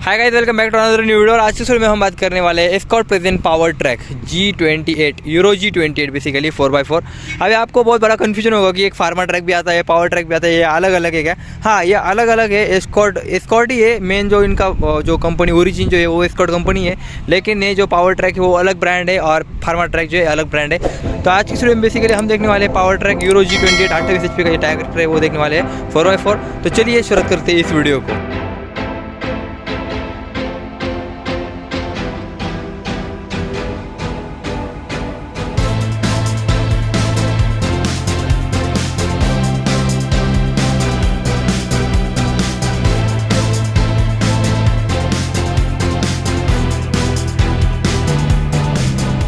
Hi guys, welcome back to another new video. और आज के वीडियो में हम बात करने वाले हैं escort present power track G28 euro G28 basically 4x4। अभी आपको बहुत बड़ा कन्फ्यूजन होगा कि एक फार्मा ट्रैक भी आता है, पावर ट्रैक भी आता है, ये अलग अलग है क्या? हाँ, ये अलग अलग है। एस्कॉर्ट ही है मेन, जो इनका जो कंपनी ओरिजिन जो है वो एस्कॉर्ट कंपनी है, लेकिन ये जो पावर ट्रैक है वो अलग ब्रांड है और फार्मा ट्रैक जो है अलग ब्रांड है। तो आज की वीडियो में बेसिकली हम देखने वाले हैं power track euro G28 28 HP का जो ट्रैक्टर है वो देखने वाले हैं 4x4। तो चलिए शुरुआत करते हैं इस वीडियो को।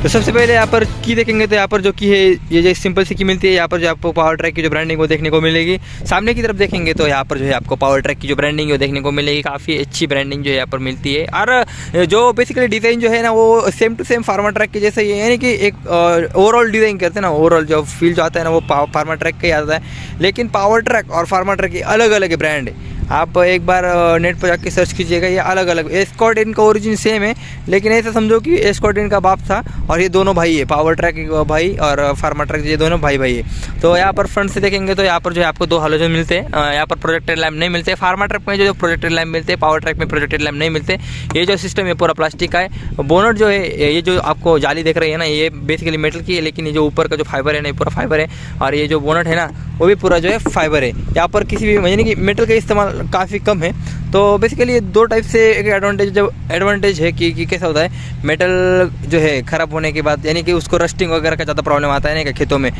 तो सबसे पहले यहाँ पर की देखेंगे तो यहाँ पर जो की है ये जो सिंपल सी की मिलती है। यहाँ पर जो आपको पावर ट्रैक की जो ब्रांडिंग वो देखने को मिलेगी। सामने की तरफ देखेंगे तो यहाँ पर जो है आपको पावर ट्रैक की जो ब्रांडिंग है वो देखने को मिलेगी। काफ़ी अच्छी ब्रांडिंग जो है यहाँ पर मिलती है और जो बेसिकली डिज़ाइन जो है ना वो same to same pharma track के जैसे ही है, यानी कि एक ओवरऑल डिज़ाइन करते हैं ना, ओवरऑल जो फील जो आता है ना वो फार्मा ट्रैक का ही आता है। लेकिन पावर ट्रैक और फार्मा ट्रैक अलग अलग ब्रांड है। आप एक बार नेट पर जाके सर्च कीजिएगा, ये अलग अलग। एस्कॉर्ट इनका ओरिजिन सेम है, लेकिन ऐसा समझो कि एस्कॉर्ट इनका बाप था और ये दोनों भाई है, पावर ट्रैक भाई और फार्मा ट्रैक ये दोनों भाई है। तो यहाँ पर फ्रंट से देखेंगे तो यहाँ पर जो है आपको दो हैलोजन मिलते हैं। यहाँ पर प्रोजेक्टेड लैम्प नहीं मिलते। फार्मा ट्रैक में जो प्रोजेक्टेड लैम्प मिलते हैं, पावर ट्रैक में प्रोजेक्टेड लैम्प नहीं मिलते। ये जो सिस्टम है पूरा प्लास्टिक का है। बोनट जो है, ये जो आपको जाली देख रही है ना, ये बेसिकली मेटल की है, लेकिन ये जो ऊपर का जो फाइबर है ना, ये पूरा फाइबर है। और ये जो बोनट है ना वो भी पूरा जो है फाइबर है। यहाँ पर किसी भी यानी कि मेटल का इस्तेमाल काफ़ी कम है। तो बेसिकली दो टाइप से एक एडवांटेज है कि कैसा होता है, मेटल जो है ख़राब होने के बाद यानी कि उसको रस्टिंग वगैरह का ज़्यादा प्रॉब्लम आता है ना खेतों में,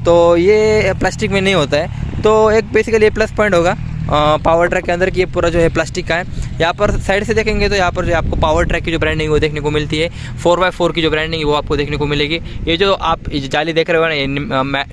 तो ये प्लास्टिक में नहीं होता है। तो एक बेसिकली ये प्लस पॉइंट होगा पावर ट्रैक के अंदर कि ये पूरा जो है प्लास्टिक का है। यहाँ पर साइड से देखेंगे तो यहाँ पर जो आपको पावर ट्रैक की जो ब्रांडिंग वो देखने को मिलती है। 4x4 की जो ब्रांडिंग है वो आपको देखने को मिलेगी। ये जो आप जाली देख रहे हो ना, ये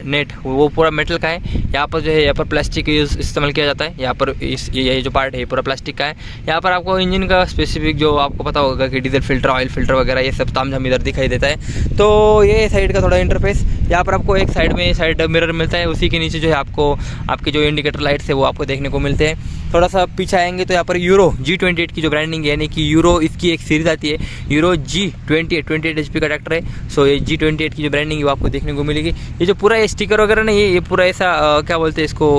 नेट वो पूरा मेटल का है। यहाँ पर जो है यहाँ पर प्लास्टिक यूज़ इस्तेमाल किया जाता है। यहाँ पर ये जो पार्ट है पूरा प्लास्टिक का है। यहाँ पर आपको इंजन का स्पेसिफिक जो आपको पता होगा कि डीजल फिल्टर, ऑयल फिल्टर वगैरह ये सब तामझाम इधर दिखाई देता है। तो ये साइड का थोड़ा इंटरफेस। यहाँ पर आपको एक साइड मिरर मिलता है, उसी के नीचे जो है आपको आपके जो इंडिकेटर लाइट्स है वो आपको देखने को मिलते हैं। थोड़ा सा पीछे आएंगे तो यहाँ पर यूरो G28 की जो ब्रांडिंग है, यानी कि यूरो इसकी एक सीरीज आती है, यूरो G28 HP का ट्रैक्टर है। सो ये G28 की जो ब्रांडिंग है वो आपको देखने को मिलेगी। ये जो पूरा स्टिकर वगैरह ना, ये पूरा ऐसा क्या बोलते हैं इसको,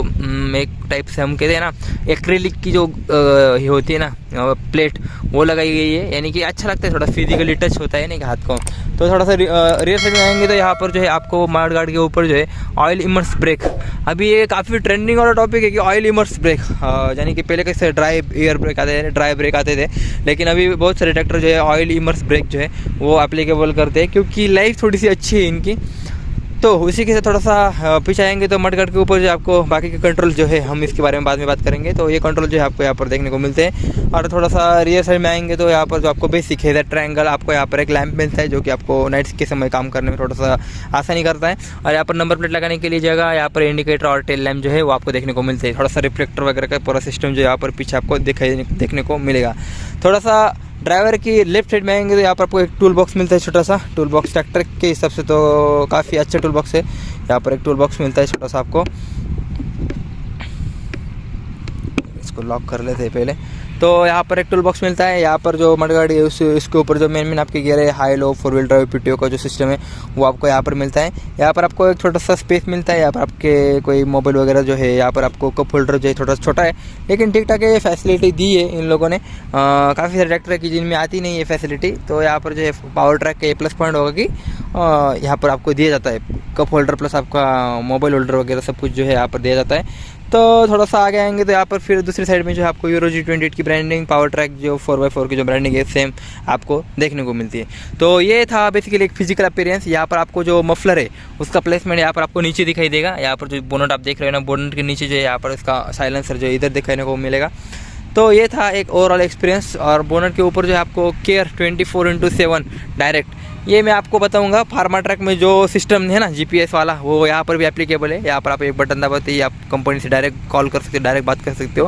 एक टाइप से हम कहते हैं ना, एक्रेलिक की जो ये होती है ना प्लेट, वो लगाई गई है। यानी कि अच्छा लगता है, थोड़ा फिजिकली टच होता है ना कि हाथ को। तो थोड़ा सा रियर साइड में आएंगे तो यहाँ पर जो है आपको मार्ड गार्ड के ऊपर जो है ऑयल इमर्स ब्रेक। अभी ये काफ़ी ट्रेंडिंग वाला टॉपिक है कि ऑयल इमर्स ब्रेक, यानी कि पहले कैसे ड्राई एयर ब्रेक आते थे, ड्राई ब्रेक आते थे, लेकिन अभी बहुत सारे ट्रैक्टर जो है ऑयल इमर्स ब्रेक जो है वो एप्लीकेबल करते हैं, क्योंकि लाइफ थोड़ी सी अच्छी है इनकी। तो उसी के साथ थोड़ा सा पीछे आएंगे तो मडगार्ड के ऊपर जो आपको बाकी के कंट्रोल जो है, हम इसके बारे में बाद में बात करेंगे। तो ये कंट्रोल जो है आपको यहाँ पर देखने को मिलते हैं। और थोड़ा सा रियर साइड में आएंगे तो यहाँ पर जो आपको बेसिक है ट्रायंगल, आपको यहाँ पर एक लैंप मिलता है जो कि आपको नाइट्स के समय काम करने में थोड़ा सा आसानी करता है। और यहाँ पर नंबर प्लेट लगाने के लिए जगह, यहाँ पर इंडिकेटर और टेल लैंप जो है वो आपको देखने को मिलते हैं। थोड़ा सा रिफ्लेक्टर वगैरह का पूरा सिस्टम जो यहाँ पर पीछे आपको देखने को मिलेगा। थोड़ा सा ड्राइवर की लेफ्ट साइड में आएंगे तो यहाँ पर आपको एक टूल बॉक्स मिलता है, छोटा सा टूल बॉक्स। ट्रैक्टर के हिसाब से तो काफ़ी अच्छा टूल बॉक्स है। यहाँ पर एक टूल बॉक्स मिलता है छोटा सा आपको, इसको लॉक कर लेते हैं पहले। तो यहाँ पर एक टूल बॉक्स मिलता है। यहाँ पर जो मडगाड़ी है उसके ऊपर जो मेन आपके गियर है, high low 4 wheel drive PTO का जो सिस्टम है वो आपको यहाँ पर मिलता है। यहाँ पर आपको एक छोटा सा स्पेस मिलता है। यहाँ पर आपके कोई मोबाइल वगैरह जो है, यहाँ पर आपको कप होल्डर जो है थोड़ा सा छोटा है, लेकिन ठीक ठाक है, फैसिलिटी दी है इन लोगों ने। काफ़ी सारे ट्रैक्टर की जिनमें आती नहीं है फैसिलिटी। तो यहाँ पर जो है पावर ट्रैक का ये प्लस पॉइंट होगा कि यहाँ पर आपको दिया जाता है कप होल्डर प्लस आपका मोबाइल होल्डर वगैरह सब कुछ जो है यहाँ पर दिया जाता है। तो थोड़ा सा आगे आएंगे तो यहाँ पर फिर दूसरी साइड में जो है आपको यूरो G28 की ब्रांडिंग, पावर ट्रैक जो 4x4 की जो ब्रांडिंग है सेम आपको देखने को मिलती है। तो ये था बेसिकली एक फिजिकल अपीयरेंस। यहाँ पर आपको जो मफलर है उसका प्लेसमेंट यहाँ पर आपको नीचे दिखाई देगा। यहाँ पर जो बोनट आप देख रहे हो ना, बोनट के नीचे जो है यहाँ पर इसका साइलेंसर जो इधर दिखाने को मिलेगा। तो ये था एक ओवरऑल एक्सपीरियंस। और बोनट के ऊपर जो है आपको केयर 24/7 डायरेक्ट, ये मैं आपको बताऊंगा। फार्मा ट्रैक में जो सिस्टम है ना GPS वाला, वो यहाँ पर भी एप्लीकेबल है। यहाँ पर आप एक बटन दबाते ही आप कंपनी से डायरेक्ट कॉल कर सकते हो, डायरेक्ट बात कर सकते हो।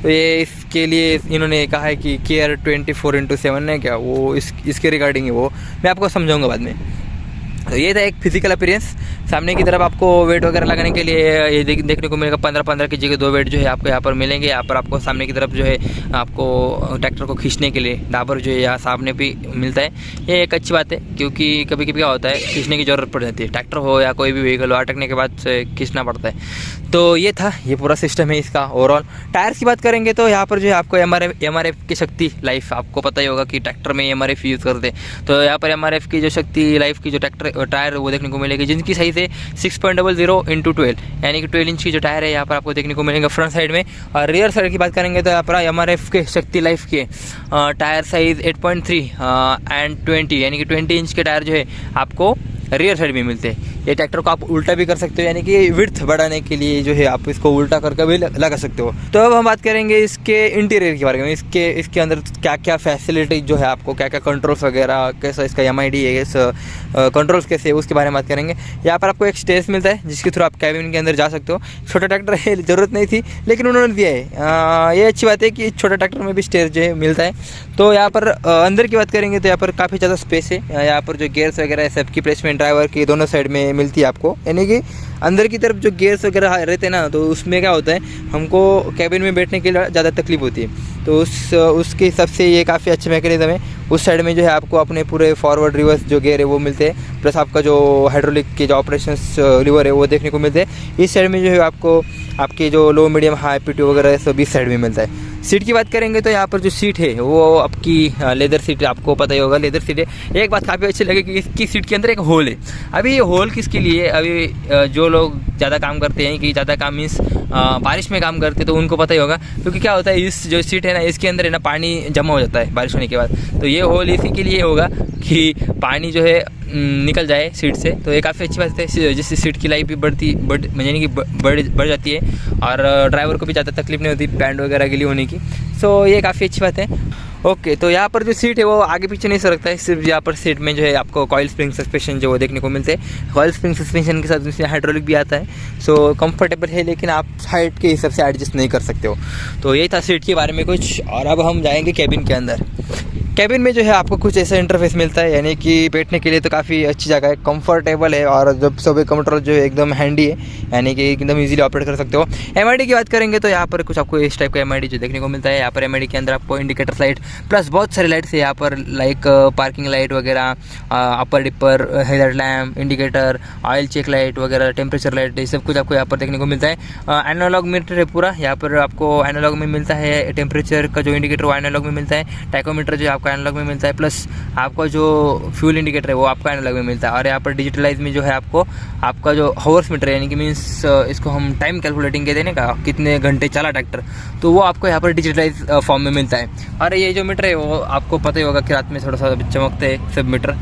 तो ये इसके लिए इन्होंने कहा है कि केयर 24/7 है क्या, वो इसके रिगार्डिंग है, वो मैं आपको समझाऊंगा बाद में। तो ये था एक फिजिकल अपीयरेंस। सामने की तरफ आपको वेट वगैरह लगाने के लिए ये देखने को मिलेगा 15-15 केजी के 2 वेट जो है आपको यहाँ पर मिलेंगे। यहाँ पर आपको सामने की तरफ जो है आपको ट्रैक्टर को खींचने के लिए डाबर जो है यहाँ सामने भी मिलता है। ये एक अच्छी बात है, क्योंकि कभी कभी क्या होता है खींचने की ज़रूरत पड़ जाती है, ट्रैक्टर हो या कोई भी व्हीकल हो, अटकने के बाद से खींचना पड़ता है। तो ये था, ये पूरा सिस्टम है इसका ओवरऑल। टायर्स की बात करेंगे तो यहाँ पर जो है आपको MRF की शक्ति लाइफ, आपको पता ही होगा कि ट्रैक्टर में MRF यूज़ करते हैं। तो यहाँ पर MRF की जो शक्ति लाइफ की जो ट्रैक्टर टायर वो देखने को मिलेगी, जिनकी साइज़ है 6.00 × 12, यानी कि 12 इंच की जो टायर है यहाँ पर आपको देखने को मिलेंगे फ्रंट साइड में। और रियर साइड की बात करेंगे तो यहाँ पर MRF के शक्ति लाइफ के टायर साइज़ 8.3 एंड 20, यानी कि 20 इंच के टायर जो है आपको रियर साइड में मिलते हैं। ये ट्रैक्टर को आप उल्टा भी कर सकते हो, यानी कि विड्थ बढ़ाने के लिए जो है आप इसको उल्टा करके भी लगा सकते हो। तो अब हम बात करेंगे इसके इंटीरियर के बारे में, इसके अंदर क्या क्या फैसिलिटी जो है आपको, क्या क्या कंट्रोल्स वगैरह, कैसा इसका MID है, इस कंट्रोल्स कैसे है, उसके बारे में बात करेंगे। यहाँ पर आपको एक स्टेज मिलता है जिसके थ्रू आप कैबिन के अंदर जा सकते हो। छोटा ट्रैक्टर है, ज़रूरत नहीं थी लेकिन उन्होंने दिया है। ये अच्छी बात है कि छोटा ट्रैक्टर में भी स्टेज जो है मिलता है। तो यहाँ पर अंदर की बात करेंगे तो यहाँ पर काफ़ी ज़्यादा स्पेस है। यहाँ पर जो गेयर्स वगैरह है सबकी प्लेसमेंट ड्राइवर की दोनों साइड में मिलती है आपको, यानी कि अंदर की तरफ जो गेयर्स वगैरह रहते हैं ना, तो उसमें क्या होता है हमको कैबिन में बैठने के लिए ज़्यादा तकलीफ होती है। तो उसके हिसाब से ये काफ़ी अच्छे मैकेनिज्म है। उस साइड में जो है आपको अपने पूरे फॉरवर्ड रिवर्स जो गेयर है वो मिलते हैं, प्लस आपका जो हाइड्रोलिक के जो ऑपरेशंस लीवर है वो देखने को मिलते हैं। इस साइड में जो है आपको आपके जो लो मीडियम हाई PTO वगैरह सब इस साइड में मिलता है। सीट की बात करेंगे तो यहाँ पर जो सीट है वो आपकी लेदर सीट, आपको पता ही होगा लेदर सीट है। एक बात काफ़ी अच्छी लगी कि इसकी सीट के अंदर एक होल है। अभी ये होल किसके लिए, अभी जो लोग ज़्यादा काम करते हैं, कि ज़्यादा काम मीन्स बारिश में काम करते हैं, तो उनको पता ही होगा। क्योंकि क्या होता है इस जो सीट है ना, इसके अंदर है ना पानी जमा हो जाता है बारिश होने के बाद। तो ये होल इसी के लिए होगा कि पानी जो है निकल जाए सीट से। तो ये काफ़ी अच्छी बात है, जिससे सीट की लाइफ भी यानी कि बढ़ जाती है और ड्राइवर को भी ज़्यादा तकलीफ नहीं होती बैंड वगैरह के लिए होने की। सो ये काफ़ी अच्छी बात है। ओके, तो यहाँ पर जो सीट है वो आगे पीछे नहीं सरकता है, सिर्फ यहाँ पर सीट में जो है आपको कॉइल स्प्रिंग सस्पेंशन जो वो देखने को मिलते हैं। कॉइल स्प्रिंग सस्पेंशन के साथ उसमें हाइड्रोलिक भी आता है। सो कंफर्टेबल है, लेकिन आप हाइट के हिसाब से एडजस्ट नहीं कर सकते हो। तो यही था सीट के बारे में कुछ। और अब हम जाएंगे कैबिन के अंदर। कैबिन में जो है आपको कुछ ऐसा इंटरफेस मिलता है, यानी कि बैठने के लिए तो काफ़ी अच्छी जगह है, कंफर्टेबल है और जब सब कंट्रोल जो है एकदम हैंडी है, यानी कि एकदम इजीली ऑपरेट कर सकते हो। MID की बात करेंगे तो यहाँ पर कुछ आपको इस टाइप का MID जो देखने को मिलता है। यहाँ पर MID के अंदर आपको इंडिकेटर लाइट प्लस बहुत सारे लाइट्स है यहाँ पर, लाइक पार्किंग लाइट वगैरह, upper dipper, headlight lamp, indicator, oil check light वगैरह, टेम्परेचर लाइट, ये सब कुछ आपको यहाँ पर देखने को मिलता है। एनालॉग मीटर है पूरा, यहाँ पर आपको एनालॉग में मिलता है। टेम्परेचर का जो इंडिकेटर वो एनालॉग में मिलता है। टैकोमीटर जो आपका एनालॉग में मिलता है, प्लस आपका जो फ्यूल इंडिकेटर है वो आपका एनालॉग में मिलता है। और यहाँ पर डिजिटलाइज में जो है आपको आपका जो हावर्स मीटर, यानी कि मीन्स इसको हम टाइम कैलकुलेटिंग कहते हैं ना, कितने घंटे चला ट्रैक्टर, तो वो आपको यहाँ पर डिजिटलाइज फॉर्म में मिलता है। और ये जो मीटर है वो आपको पता ही होगा कि रात में थोड़ा सा चमकते हैं सब मीटर,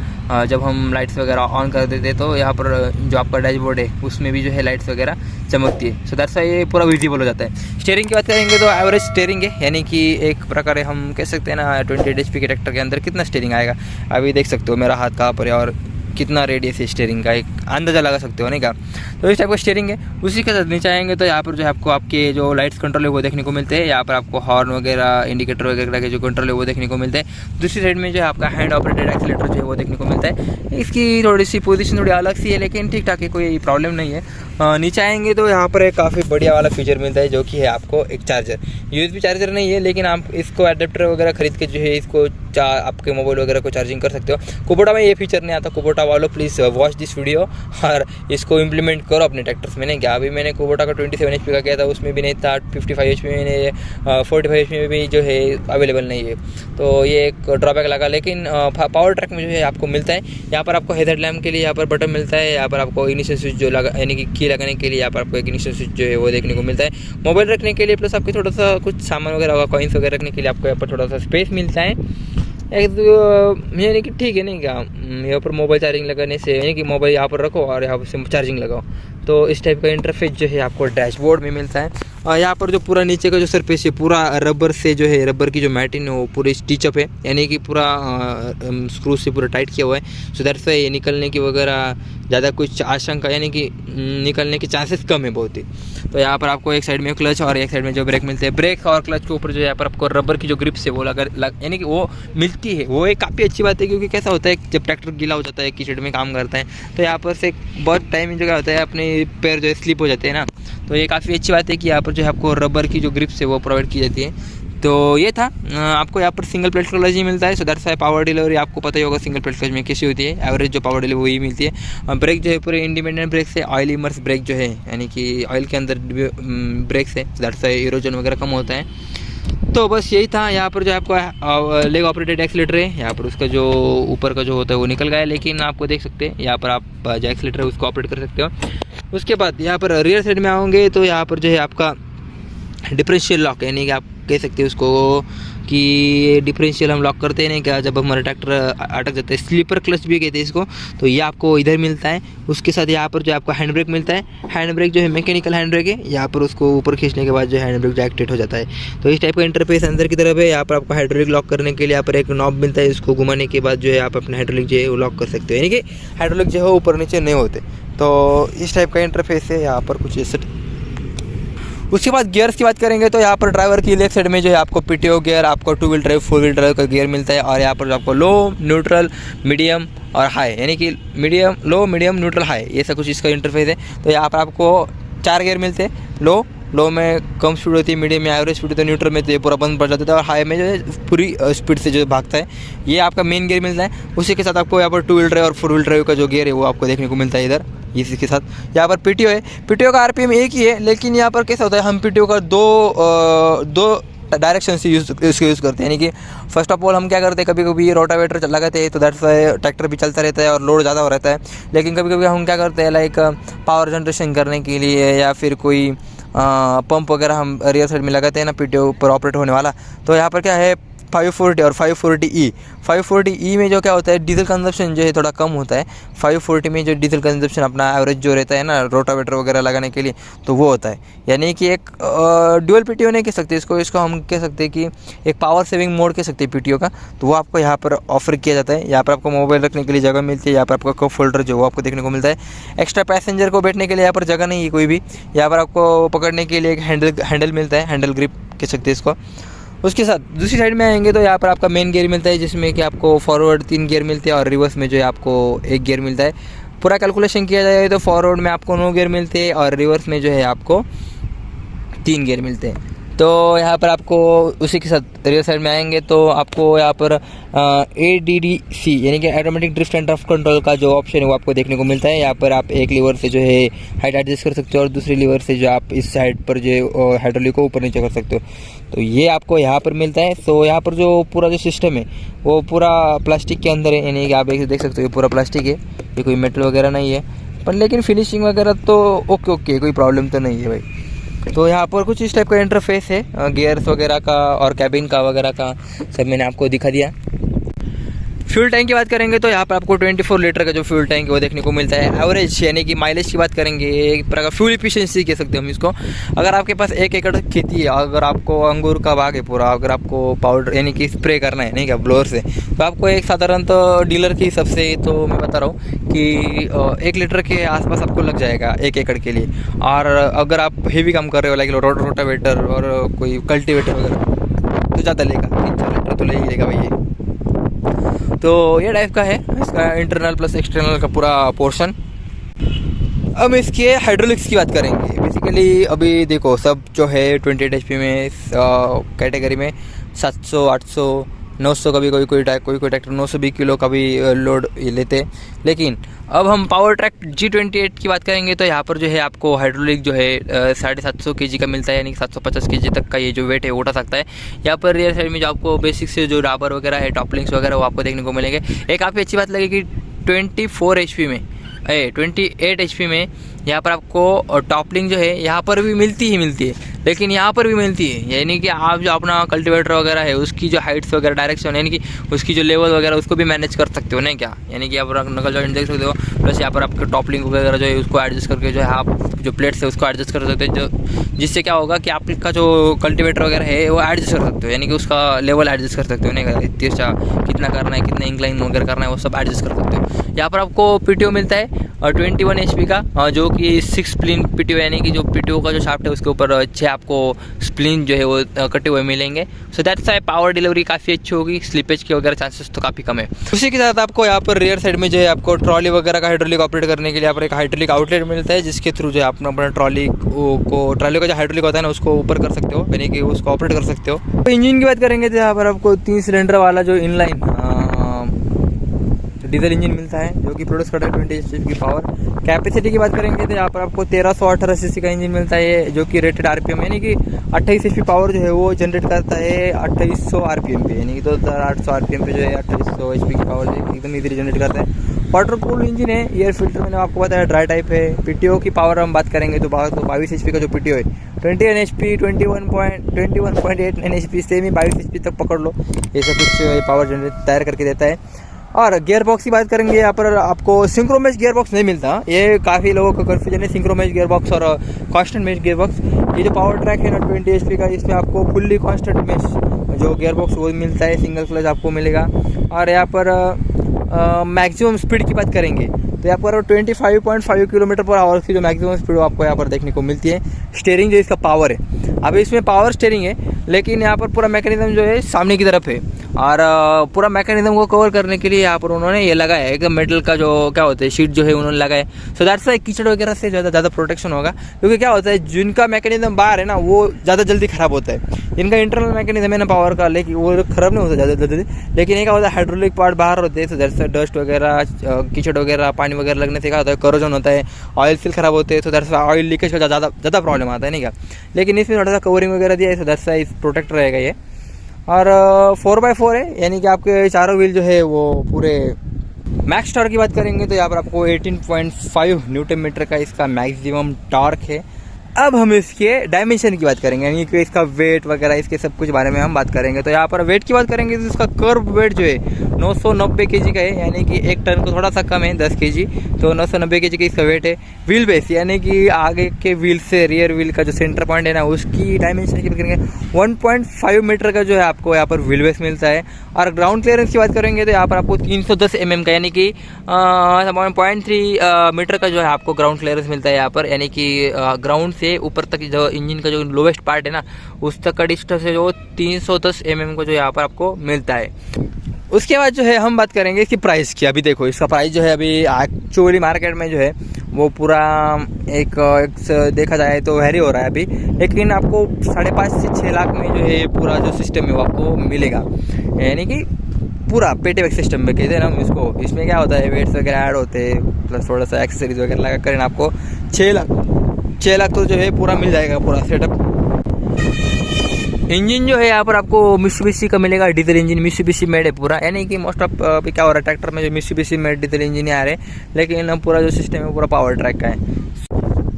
जब हम लाइट्स वगैरह ऑन कर देते हैं, तो यहाँ पर जो आपका डैशबोर्ड है उसमें भी जो है लाइट्स वगैरह चमकती है। सो दैट्स ये पूरा विजिबल हो जाता है। स्टीयरिंग की बात करेंगे तो एवरेज स्टीयरिंग है, यानी कि एक प्रकार हम कह सकते हैं ना 28 HP के ट्रैक्टर के अंदर कितना स्टीयरिंग आएगा। अभी देख सकते हो मेरा हाथ कहाँ पर है और कितना रेडियस है स्टीयरिंग का, एक अंदाज़ा लगा सकते हो नहीं का। तो इस टाइप का स्टीयरिंग है। उसी के साथ नीचे आएंगे तो यहाँ पर जो है आपको आपके जो लाइट्स कंट्रोल है वो देखने को मिलते हैं। यहाँ पर आपको हॉर्न वगैरह, इंडिकेटर वगैरह के जो कंट्रोल है वो देखने को मिलते हैं। दूसरी साइड में जो है आपका हैंड ऑपरेटेड एक्सीलेटर जो है वो देखने को मिलता है। इसकी थोड़ी सी पोजीशन थोड़ी अलग सी है, लेकिन ठीक ठाक है, कोई प्रॉब्लम नहीं है। नीचे आएंगे तो यहाँ पर एक काफ़ी बढ़िया वाला फीचर मिलता है, जो कि है आपको एक चार्जर। USB चार्जर नहीं है, लेकिन आप इसको अडेप्टर वगैरह खरीद के जो है इसको आपके मोबाइल वगैरह को चार्जिंग कर सकते हो। कुबोटा में ये फीचर नहीं आता। कुबोटा वालों प्लीज़ वॉच दिस वीडियो और इसको इम्प्लीमेंट करो अपने ट्रैक्टर्स में। नहीं क्या, अभी मैंने कुबोटा का 27 HP का किया था, उसमें भी नहीं था। 55 HP में 45 HP में भी जो है अवेलेबल नहीं है, तो ये एक ड्रॉबैक लगा। लेकिन पावर ट्रैक में जो है आपको मिलता है। यहाँ पर आपको हेडलाइट लैम्प के लिए यहाँ पर बटन मिलता है। यहाँ पर आपको इग्निशन स्विच जो लगा, यानी कि की लगाने के लिए यहाँ पर आपको इग्निशन स्विच जो है वो देखने को मिलता है। मोबाइल रखने के लिए प्लस आपके थोड़ा सा कुछ सामान वगैरह होगा, कॉइन्स वगैरह रखने के लिए आपको यहाँ पर थोड़ा सा स्पेस मिलता है। यानी कि ठीक है नहीं क्या, यहाँ पर मोबाइल चार्जिंग लगाने से, यानी कि मोबाइल यहाँ पर रखो और यहाँ पर चार्जिंग लगाओ। तो इस टाइप का इंटरफेस जो है आपको डैशबोर्ड में मिलता है। यहाँ पर जो पूरा नीचे का जो सरफेस है पूरा रबर से जो है, रबर की जो मैटिन है वो पूरी स्टिचअप है, यानी कि पूरा स्क्रू से पूरा टाइट किया हुआ है। सो दैट्स वाई निकलने की वगैरह ज़्यादा कुछ आशंका, यानी कि निकलने के चांसेस कम है बहुत ही। तो यहाँ पर आपको एक साइड में क्लच और एक साइड में जो ब्रेक मिलते हैं, ब्रेक और क्लच के ऊपर जो यहाँ पर आपको रबर की जो ग्रिप्स है वो यानी कि वो मिलती है। वो एक काफ़ी अच्छी बात है, क्योंकि कैसा होता है जब ट्रैक्टर गीला हो जाता है, कीचड़ में काम करता है, तो यहाँ पर से बहुत टाइम जो क्या होता है अपने पैर जो है स्लिप हो जाते हैं ना। तो ये काफ़ी अच्छी बात है कि यहाँ पर जो है आपको रबर की जो ग्रिप्स है वो प्रोवाइड की जाती है। तो ये था, आपको यहाँ पर सिंगल प्लेट क्लच ही मिलता है। So that's why power delivery आपको पता ही होगा सिंगल प्लेट क्लच में कैसी होती है, एवरेज जो पावर डिलीवरी वही मिलती है। ब्रेक जो है पूरे इंडिपेंडेंट ब्रेक से, ऑयल इमर्स ब्रेक जो है, यानी कि ऑयल के अंदर ब्रेक से, दैट्स वाई इरोजन वगैरह कम होता है। तो बस यही था। यहाँ पर जो आपको लेग ऑपरेटेड एक्सीलेटर है, यहाँ पर उसका जो ऊपर का जो होता है वो निकल गया है, लेकिन आपको देख सकते हैं यहाँ पर आप जो एक्सीलेटर है उसको ऑपरेट कर सकते हो। उसके बाद यहाँ पर रियर साइड में आओगे तो यहाँ पर जो है आपका डिफरेंशियल लॉक, यानी कि आप कह सकते हैं उसको कि डिफरेंशियल हम लॉक करते हैं ना क्या, जब हमारा ट्रैक्टर अटक जाता है, स्लीपर क्लच भी कहते हैं इसको। तो ये आपको इधर मिलता है। उसके साथ यहाँ पर जो आपको हैंड ब्रेक मिलता है। हैंड ब्रेक जो है मैकेनिकल हैंड ब्रेक है, यहाँ पर उसको ऊपर खींचने के बाद जो हैंड ब्रेक जो एक्टिवेट हो जाता है। तो इस टाइप का इंटरफेस अंदर की तरफ है। यहाँ पर आपको हाइड्रोलिक लॉक करने के लिए यहाँ पर एक नॉब मिलता है, इसको घुमाने के बाद जो है आप अपना हाइड्रोलिक जो है वो लॉक कर सकते हो, यानी कि हाइड्रोलिक जो है ऊपर नीचे नहीं होते। तो इस टाइप का इंटरफेस है यहाँ पर कुछ ऐसे। उसके बाद गियर्स की बात करेंगे तो यहाँ पर ड्राइवर की लेफ्ट साइड में जो है आपको पीटीओ गियर, आपको 2 व्हील ड्राइव 4 व्हील ड्राइव का गियर मिलता है। और यहाँ पर जो आपको लो, न्यूट्रल, मीडियम और हाई, यानी कि लो, मीडियम, न्यूट्रल, हाई, ये सब कुछ इसका इंटरफेस है। तो यहाँ पर आपको 4 गियर मिलते हैं। लो में कम स्पीड होती है, मीडियम में एवरेज स्पीड होती है, न्यूट्रल में तो ये पूरा बंद पड़ जाता है, और हाई में जो है पूरी स्पीड से जो भागता है, ये आपका मेन गियर मिलता है। उसी के साथ आपको यहाँ पर 2 व्हील ड्राइव और 4 व्हील ड्राइव का जो गियर है वो आपको देखने को मिलता है इधर। इसी के साथ यहाँ पर पीटीओ है। पीटीओ का आरपीएम एक ही है, लेकिन यहाँ पर कैसा होता है हम पीटीओ का दो डायरेक्शन से यूज़ करते हैं। यानी कि फर्स्ट ऑफ ऑल हम क्या करते हैं, कभी कभी रोटावेटर लगाते हैं तो दैट्स ट्रैक्टर भी चलता रहता है और लोड ज़्यादा हो रहता है। लेकिन कभी कभी हम क्या करते हैं, लाइक पावर जनरेशन करने के लिए या फिर कोई पंप वगैरह हम रियर साइड में लगाते हैं ना पीटीओ पर ऑपरेट होने वाला। तो यहाँ पर क्या है 540 और 540E। 540E में जो क्या होता है डीजल कंजप्शन जो है थोड़ा कम होता है। 540 में जो डीजल कंजप्शन अपना एवरेज जो रहता है ना रोटावेटर वगैरह लगाने के लिए, तो वो होता है। यानी कि एक ड्यूअल पीटीओ नहीं कह सकते इसको हम कह सकते हैं कि एक पावर सेविंग मोड कह सकते हैं पीटीओ का। तो वो आपको यहाँ पर ऑफर किया जाता है। यहाँ पर आपको मोबाइल रखने के लिए जगह मिलती है, यहाँ पर आपका कप होल्डर जो वो आपको देखने को मिलता है। एक्स्ट्रा पैसेंजर को बैठने के लिए यहाँ पर जगह नहीं है कोई भी। यहाँ पर आपको पकड़ने के लिए एक हैंडल मिलता है, हैंडल ग्रिप कह सकते हैं इसको। उसके साथ दूसरी साइड में आएंगे तो यहाँ पर आपका मेन गियर मिलता है, जिसमें कि आपको फॉरवर्ड 3 गियर मिलते हैं और रिवर्स में जो है आपको 1 गियर मिलता है। पूरा कैलकुलेशन किया जाए तो फॉरवर्ड में आपको 9 गियर मिलते हैं और रिवर्स में जो है आपको 3 गियर मिलते हैं। तो यहाँ पर आपको उसी के साथ रियर साइड में आएंगे तो आपको यहाँ पर ADDC यानी कि automatic drift and draft control का जो ऑप्शन है वो आपको देखने को मिलता है। यहाँ पर आप एक लीवर से जो है हाइट एडजस्ट कर सकते हो और दूसरी लीवर से जो आप इस साइड पर जो हाइड्रोलिक को ऊपर नीचे कर सकते हो। तो ये आपको यहाँ पर मिलता है। तो यहाँ पर जो पूरा जो सिस्टम है वो पूरा प्लास्टिक के अंदर है, यानी कि आप देख सकते हो पूरा प्लास्टिक है, ये कोई मेटल वगैरह नहीं है। पर लेकिन फिनिशिंग वगैरह तो ओके कोई प्रॉब्लम तो नहीं है भाई। तो यहाँ पर कुछ इस टाइप का इंटरफेस है गियर्स वगैरह का और कैबिन का वगैरह का सब मैंने आपको दिखा दिया। फ्यूल टैंक की बात करेंगे तो यहाँ पर आपको 24 लीटर का जो फ्यूल टैंक है वो देखने को मिलता है। एवरेज यानी कि माइलेज की बात करेंगे, एक प्रकार फ्यूल इफिशिएंसी कह सकते हैं हम इसको। अगर आपके पास 1 एकड़ खेती है, अगर आपको अंगूर का बाग है पूरा, अगर आपको पाउडर यानी कि स्प्रे करना है नहीं क्या ब्लोअर से, तो आपको एक साधारण तो डीलर की हिसाब से तो मैं बता रहा हूँ कि 1 लीटर के आसपास आपको लग जाएगा 1 एकड़ के लिए। और अगर आप हेवी काम कर रहे हो लाइक रोटावेटर और कोई कल्टीवेटर वगैरह तो ज़्यादा लेगा, 3-4 लीटर तो ले ही लेगा भाई ये। तो ये टाइप का है इसका इंटरनल प्लस एक्सटर्नल का पूरा पोर्शन। अब इसके हाइड्रोलिक्स की बात करेंगे। बेसिकली अभी देखो सब जो है 28 HP में कैटेगरी में 700, 800, 900 का भी कोई ट्रैक्टर 920 किलो का भी लोड लेते। लेकिन अब हम पावर ट्रैक G28 की बात करेंगे तो यहाँ पर जो है आपको हाइड्रोलिक जो है 750 kg का मिलता है, यानी कि 750 kg तक का ये जो वेट है वो उठा सकता है। यहाँ पर रियर साइड में जो आपको बेसिक से जो राबर वगैरह है, टॉप लिंक्स वगैरह वो आपको देखने को मिलेंगे। एक काफ़ी अच्छी बात लगेगी 24 HP में 28 HP में यहाँ पर आपको टॉप लिंक जो है यहाँ पर भी मिलती है, लेकिन यहाँ पर भी मिलती है। यानी कि आप जो अपना कल्टीवेटर वगैरह है उसकी जो हाइट्स वगैरह डायरेक्शन यानी कि उसकी जो लेवल वगैरह उसको भी मैनेज कर सकते हो नहीं क्या, यानी कि आप नकल जॉइंट देख सकते हो। प्लस यहाँ पर आपके टॉप लिंक वगैरह जो है उसको एडजस्ट करके जो है आप जो प्लेट्स है उसको एडजस्ट कर सकते हो, जो जिससे क्या होगा कि आपका जो कल्टीवेटर वगैरह है वो एडजस्ट कर सकते हो, यानी कि उसका लेवल एडजस्ट कर सकते हो नहीं, तिरछा कितना करना है, कितना इंक्लाइन वगैरह करना है वो सब एडजस्ट कर सकते हो। यहाँ पर आपको पीटीओ मिलता है 21 HP का, जो कि 6 स्प्लिन पीटीओ, यानी कि जो पीटीओ का जो शाफ्ट है उसके ऊपर 6 आपको स्प्लिन जो है वो कटे हुए मिलेंगे। So that's why power delivery काफ़ी अच्छी होगी, स्लिपेज के वगैरह चांसेस तो काफ़ी कम है। उसी के साथ आपको यहाँ पर रियर साइड में जो है आपको ट्रॉली वगैरह का हाइड्रोलिक ऑपरेट करने के लिए यहाँ पर एक हाइड्रोलिक आउटलेट मिलता है, जिसके थ्रू जो है आप अपना ट्रॉली का जो हाइड्रोलिक होता है ना उसको ऊपर कर सकते हो, यानी कि उसको ऑपरेट कर सकते हो। तो इंजन की बात करेंगे तो यहाँ पर आपको 3 सिलेंडर वाला जो इनलाइन डीजल इंजन मिलता है, जो कि प्रोड्यूस करता है 20 HP की पावर। कैपेसिटी की बात करेंगे तो यहाँ पर आपको 1318 cc का इंजन मिलता है, जो कि रेटेड RPM यानी कि 28 HP पावर जो है वो जनरेट करता है 2800 RPM पे, यानी कि 2800 RPM पे जो है 2800 HP की पावर एकदम इजीली जनरेट करता है। वाटर कूल इंजन है, एयर फिल्टर मैंने आपको बताया ड्राई टाइप है। पीटीओ की पावर हम बात करेंगे तो 22 HP का जो पीटीओ है 21 HP 21.89 HP सेम ही 22 HP तक पकड़ लो, ये सब कुछ पावर जनरेट तैयार करके देता है। और गियर बॉक्स की बात करेंगे, यहाँ पर आपको सिंक्रोमेश गियर बॉक्स नहीं मिलता, ये काफ़ी लोगों का कन्फ्यूजन है सिंक्रोमेश गियर बॉक्स और कांस्टेंट मेश गियर बॉक्स। ये जो पावर ट्रैक है ना 20 HP का, इसमें आपको फुल्ली कांस्टेंट मेश जो गियर बॉक्स वो मिलता है, सिंगल क्लच आपको मिलेगा। और यहाँ पर मैक्सिमम स्पीड की बात करेंगे तो यहाँ पर 25.5 km/h की जो मैक्सिमम स्पीड आपको यहाँ पर देखने को मिलती है। स्टीयरिंग जो इसका पावर है, अभी इसमें पावर स्टीयरिंग है, लेकिन यहाँ पर पूरा मैकेनिज्म जो है सामने की तरफ है, और पूरा मैकेनिज्म को कवर करने के लिए यहाँ पर उन्होंने ये लगाया है कि मेटल का जो क्या होता है शीट जो है उन्होंने लगाया है। सो दैट्स वाई कीचड़ वगैरह से ज़्यादा प्रोटेक्शन होगा, क्योंकि क्या होता है जिनका मैकेनिज्म बाहर है ना वो ज़्यादा जल्दी ख़राब होता है। इनका इंटरनल मैकेनिज्म है ना पावर का, लेकिन वो ख़राब नहीं होता ज़्यादा जल्दी, लेकिन ये क्या होता है हाइड्रोलिक पार्ट बाहर होते हैं, सो दैट्स वाई डस्ट वगैरह कीचड़ वगैरह पानी वगैरह लगने से क्या होता है करोजन होता है, ऑयल सील ख़राब होते हैं, so that's why oil leakage का ज़्यादा प्रॉब्लम आता है नहीं क्या। लेकिन इसमें थोड़ा सा कवरिंग वगैरह दिया है, सो दैट्स वाई प्रोटेक्ट रहेगा ये। और 4x4 है, यानी कि आपके चारों व्हील जो है वो पूरे। मैक्स टॉर्क की बात करेंगे तो यहाँ पर आपको 18.5 Nm का इसका मैक्सिमम टॉर्क है। अब हम इसके डायमेंशन की बात करेंगे, यानी कि इसका वेट वगैरह इसके सब कुछ बारे में हम बात करेंगे। तो यहाँ पर वेट की बात करेंगे तो इसका कर्व वेट जो है 990 kg का है, यानी कि 1 टन को थोड़ा सा कम है 10 kg, तो 990 kg का इसका वेट है। व्हील बेस यानी कि आगे के व्हील से रियर व्हील का जो सेंटर पॉइंट है ना उसकी डायमेंशन की बात करेंगे 1.5 मीटर का जो है आपको यहाँ पर व्हील बेस मिलता है। और ग्राउंड क्लियरेंस की बात करेंगे तो यहाँ पर आपको 310 mm का, यानी कि 0.3 मीटर का जो है आपको ग्राउंड क्लियरेंस मिलता है यहाँ पर, यानी कि ग्राउंड से ऊपर तक जो इंजन का जो लोवेस्ट पार्ट है ना उस तक का डिस्टेंस है जो 310 mm को जो यहाँ पर आपको मिलता है। उसके बाद जो है हम बात करेंगे इसकी प्राइस की। अभी देखो इसका प्राइस जो है अभी एक्चुअली मार्केट में जो है वो पूरा एक देखा जाए तो वेरी हो रहा है अभी, लेकिन आपको 5.5 से 6 लाख में जो है पूरा जो सिस्टम है वो आपको मिलेगा, यानी कि पूरा पेटीबैक सिस्टम में कहते हैं ना इसको। इसमें क्या होता है वेट्स वगैरह ऐड होते हैं, प्लस थोड़ा सा एक्सेसरीज वगैरह लगा कर आपको 6 लाख तो जो है पूरा मिल जाएगा पूरा सेटअप। इंजन जो है यहाँ पर आपको मित्सुबिशी का मिलेगा, डीजल इंजन मित्सुबिशी मेड है पूरा, यानी कि मोस्ट ऑफ अभी क्या हो रहा है ट्रैक्टर में जो मित्सुबिशी मेड डीजल इंजन आ रहे हैं, लेकिन पूरा जो सिस्टम है पूरा पावर ट्रैक का है।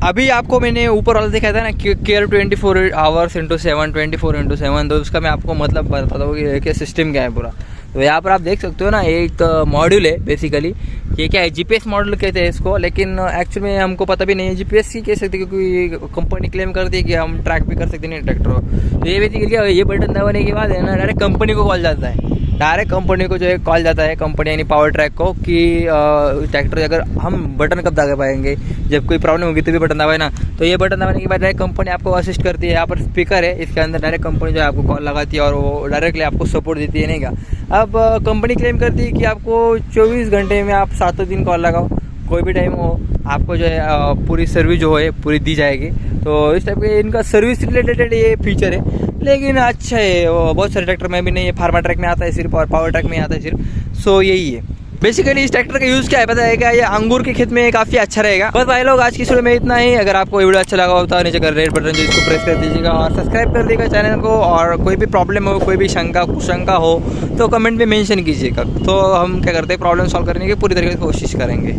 अभी आपको मैंने ऊपर वाला दिखाया था ना केयर 24 आवर्स इंटू 7 24/7, तो उसका मैं आपको मतलब बताता हूँ कि सिस्टम क्या है पूरा। तो यहाँ पर आप देख सकते हो ना एक मॉड्यूल है बेसिकली, ये क्या है जीपीएस मॉड्यूल कहते हैं इसको, लेकिन एक्चुअल में हमको पता भी नहीं है जीपीएस ही कह सकते, क्योंकि कंपनी क्लेम करती है कि हम ट्रैक भी कर सकते नहीं ट्रैक्टर को। तो ये बेसिकली क्या है, ये बटन दबाने के बाद है ना डायरेक्ट कंपनी को कॉल जाता है, डायरेक्ट कंपनी को जो है कॉल जाता है कंपनी यानी पावर ट्रैक को कि ट्रैक्टर अगर हम बटन कब दबा पाएंगे, जब कोई प्रॉब्लम होगी तभी बटन दबाए ना। तो ये बटन दबाने के बाद डायरेक्ट कंपनी आपको असिस्ट करती है। यहाँ पर स्पीकर है, इसके अंदर डायरेक्ट कंपनी जो है आपको कॉल लगाती है और वो डायरेक्टली आपको सपोर्ट देती है नहीं का। अब कंपनी क्लेम करती है कि आपको 24 घंटे में आप 7 दिन कॉल लगाओ, कोई भी टाइम हो आपको जो है पूरी सर्विस जो है पूरी दी जाएगी। तो इस टाइप के इनका सर्विस रिलेटेड ये फीचर है, लेकिन अच्छा है वो बहुत सारे ट्रैक्टर में भी नहीं है, फार्मा ट्रैक में आता है सिर्फ और पावर ट्रैक में आता है सिर्फ। सो यही है बेसिकली इस ट्रैक्टर का यूज़ क्या है पता है क्या, ये अंगूर के खेत में काफ़ी अच्छा रहेगा। बस भाई लोग आज की वीडियो में इतना ही। अगर आपको वीडियो अच्छा लगा होता है नीचे का रेड बटन जो इसको प्रेस कर दीजिएगा और सब्सक्राइब कर दीजिएगा चैनल को, और कोई भी प्रॉब्लम हो कोई भी शंका कुशंका हो तो कमेंट में मेंशन कीजिएगा, तो हम क्या करते हैं प्रॉब्लम सॉल्व करने की पूरी तरीके से कोशिश करेंगे।